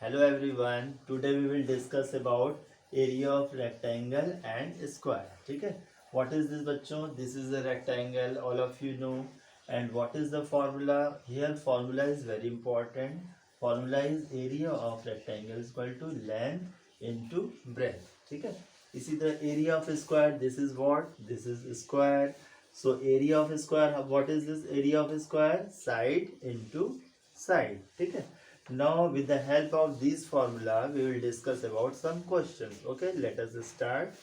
Hello everyone. Today we will discuss about area of rectangle and square. ठीक है? What is this बच्चों? This is a rectangle. All of you know. And what is the formula? Here formula is very important. Formula is area of rectangle is equal to length into breadth. ठीक है? इसी तरह area of square. This is what? This is square. So area of square. What is this area of square? Side into side. ठीक है? Now with the help of this formula we will discuss about some questions. Okay, let us start.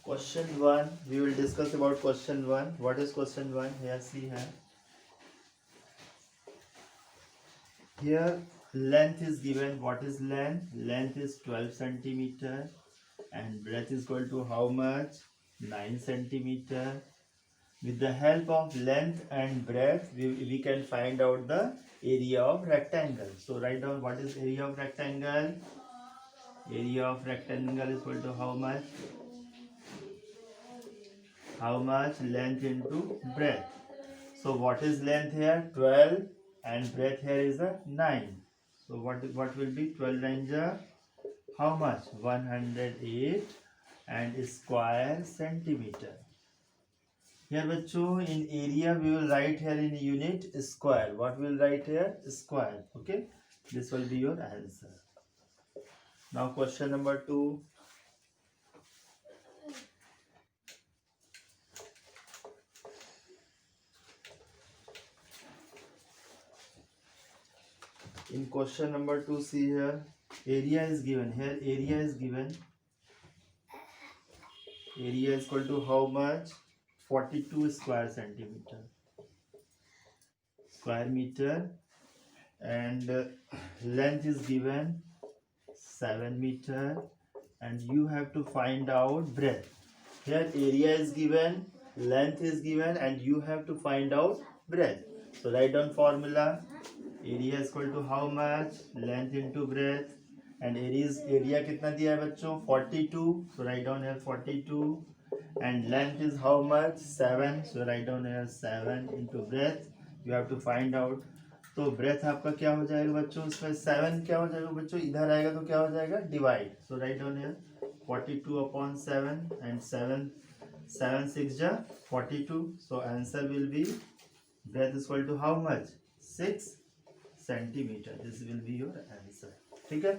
Question 1, we will discuss about question 1. What is question 1? Here see here length is given. What is length? Length is 12 centimeter and breadth is equal to how much? 9 centimeter. With the help of length and breadth, we can find out the area of rectangle. So write down what is area of rectangle. Area of rectangle is equal to how much? How much? Length into breadth. So what is length here? 12 and breadth here is a 9. So what will be 12 9s are how much? 108 and square centimeter. Here बच्चों in area we will write here in unit square. What we will write here? Square. Okay. This will be your answer. Now question number 2. In question number 2, see here area is given. Here area is given. Area is equal to how much? 42 square centimeter. Square meter. And length is given 7 meter. And you have to find out breadth. Here area is given, length is given, and you have to find out breadth. So write down formula. Area is equal to how much? Length into breadth. And area कितना दिया है बच्चों? 42. So write down here 42. And length is how much? 7. So write down here 7 into breadth. You have to find out. तो breath आपका क्या हो जाएगा बच्चों? इसमें 7 क्या हो जाएगा बच्चों? इधर आएगा तो क्या हो जाएगा? Divide. So write down here 42 upon 7 and 7 6 ja 42. So answer will be breadth is equal to how much? 6 centimeter. This will be your answer. ठीक है?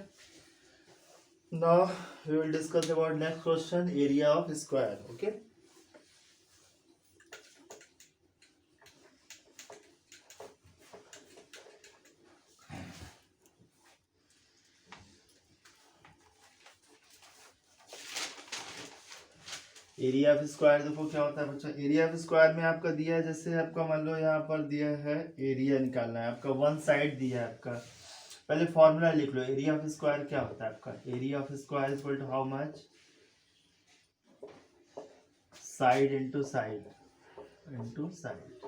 Now we will discuss about next question, area of square. Okay. Area of square देखो क्या होता है बच्चों. Area of square में आपका दिया है, जैसे आपका मान लो यहाँ पर दिया है एरिया निकालना है आपका, वन साइड दिया है आपका. पहले फॉर्मूला लिख लो. एरिया ऑफ स्क्वायर क्या होता है आपका? Area of square is equal to how much? Side into side into side.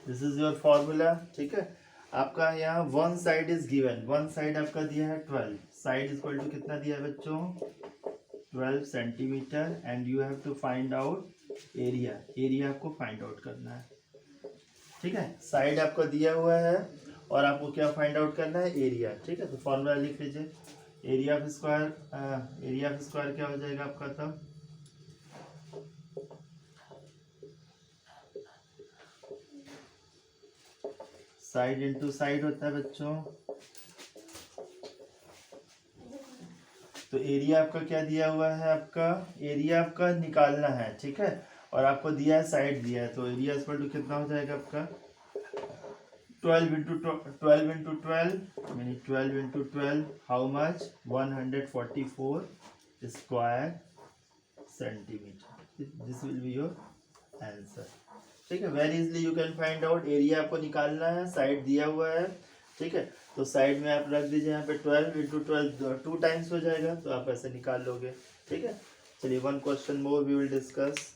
This is your formula. ठीक है. आपका यहाँ one side is given. One side आपका दिया है 12. साइड इज इक्वल टू कितना दिया है बच्चों? 12 centimetre. And you have to find out area. Area आपको फाइंड आउट करना है. ठीक है. साइड आपको दिया हुआ है और आपको क्या फाइंड आउट करना है? एरिया. ठीक है. तो फॉर्मूला लिख लीजिए. एरिया ऑफ स्क्वायर क्या हो जाएगा आपका? तब साइड इंटू साइड होता है बच्चों. तो एरिया आपका क्या दिया हुआ है? आपका एरिया आपका निकालना है. ठीक है. और आपको दिया है साइड दिया है. तो एरिया इक्वल टू कितना हो जाएगा आपका? 12 इंटू 12 यानी 12 into 12 how much? 144 square centimetre. This will be your answer. ठीक है. Very easily you can find out. Area आपको निकालना है, साइड दिया हुआ है. ठीक है. तो साइड में आप रख दीजिए यहाँ पे 12 इंटू 12 2 टाइम्स हो जाएगा, तो आप ऐसे निकाल लोगे. ठीक है. चलिए one question more we will discuss.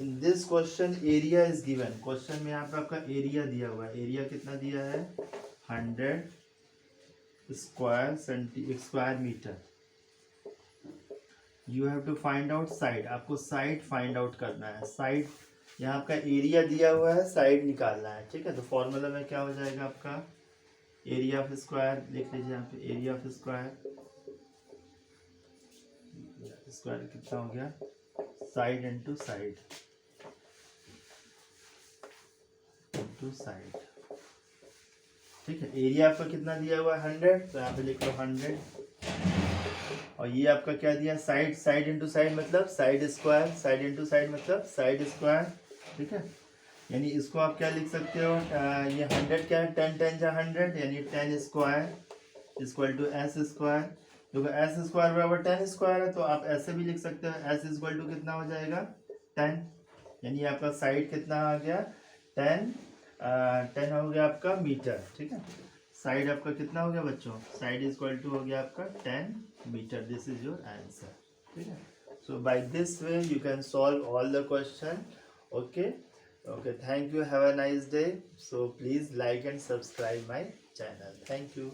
In this question area is given, question में यहाँ पे आपका एरिया दिया हुआ है, एरिया कितना दिया है 100 square metre. You have to find out side, आपको साइड फाइंड आउट करना है। साइड यहाँ आपका एरिया दिया हुआ है, साइड निकालना है, ठीक है। तो फॉर्मूला में क्या हो जाएगा आपका एरिया ऑफ स्क्वायर, लिख लीजिए यहाँ पे एरिया ऑफ स्क्वायर, स्क्वायर कितना हो गया side into side into side, ठीक है। एरिया आपका कितना दिया हुआ है 100, तो यहाँ पे लिख लो 100, और ये आपका क्या दिया साइड, साइड इंटू साइड मतलब side square, side into side मतलब साइड स्क्वायर, ठीक है। यानी इसको आप क्या लिख सकते हो, ये 100 क्या है 10 10 जा 100, यानी 10 square equal to S square. देखो एस स्क्वायर बराबर 10 स्क्वायर है, तो आप ऐसे भी लिख सकते हो एस इक्वल टू कितना हो जाएगा 10, यानी आपका साइड कितना आ गया 10 10 हो गया आपका मीटर, ठीक है। साइड आपका कितना हो गया बच्चों, साइड इक्वल टू हो गया आपका 10 metre, this is your answer, ठीक है। So by this way you can solve all the question, okay. Okay, thank you, have a nice day. So please like and subscribe my channel. Thank you.